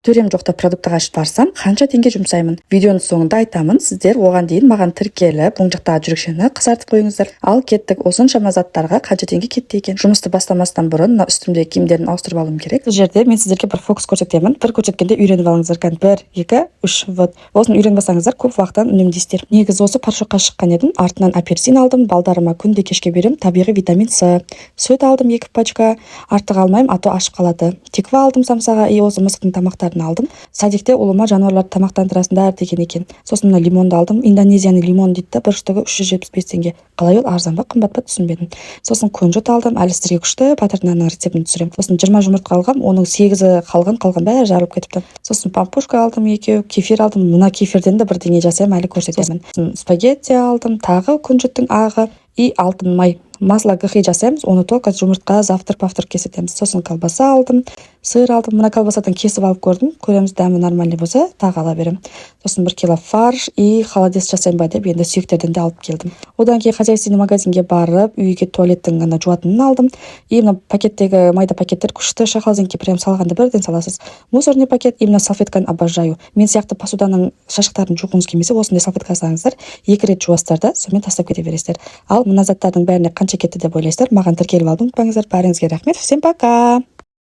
Төрем жоқта продуктыға ашып барсам, қанша теңге жұмсаймын? Видеоның соңында айтамын. Сіздер оған дейін маған тіркеліп, оң жақтағы жүрекшені қысартып қойыңыздар. Ал кеттік, осыншама заттарға қанша теңге кетті екен? Жұмысты бастамастан бұрын мына үстімдегі киімдерін ауыстырып алуым керек. Бұл жерде мен сіздерге бір фокус көрсетемін. Бір көрсеткенде үйреніп алыңыздар. 1, 2, 3. Вот. Осыны үйреніп алсаңыздар, көп уақыттан үнемдейсіздер. Негізі осы паршокқа шыққан едім. Артынан апельсин алдым, балдарыма күнде кешке берем, табиғи витамин С. Сүт алдым 2 пачка. Артық алмайым, а то ашып қалады. Тиква алдым самсаға, осы мысықтың тамақтарын алдым. Садикте ұлыма жануарларды тамақтандырасыңдар деген екен. Сосын мына лимонды алдым. Индонезияның лимон дейді, бір штугы 375 теңге. Қалай ол, арзан ба, қымбат па, түсінбедім. Сосын күнжіт алдым, әлі сіздерге күшті патернаның рецептін түсірем. Сосын 20 жұмыртқа алғам, оның 8-і қалған бәрі жарылып кетіпті. Сосын пампушка алдым 2, кефир алдым. Мына кефирден де бірдеңе жасаймын, әлі көрсетемін. Сосын спагетти алдым, тағы күнжіттің ағы и алтын май. Масло гахи жасаймыз, оны только жұмыртқа завтра кесетеміз. Сосын колбаса алдым, сыр алдым. Мына колбасадан кесіп алып көрдім. Көреміз, дәмі нормальный болса, тағы ала берем. Сосын 1 кило фарш и холодец жасайын ба деп, енді сүйектерден де алып келдім. Одан кейін хозяйственный магазинге барып, үйге туалеттің ана жуатынын алдым. И мына пакеттегі майда пакеттер күшті, холодильникке прям салғанда бірден саласыз. Мусорный пакет, именно салфетканы обожаю. Мен сияқты посуданың шашықтарын жуғыңыз келмесе, осындай салфетка салыңыздар, 2 рет жуасыздар да, сонымен тастап кете бересіздер. Ал мына заттардың бәріне қанша кетті деп ойлайсыздар? Маған тіркеліп алып ұмытпаңыздар. Бәріңізге рахмет. Всем пока.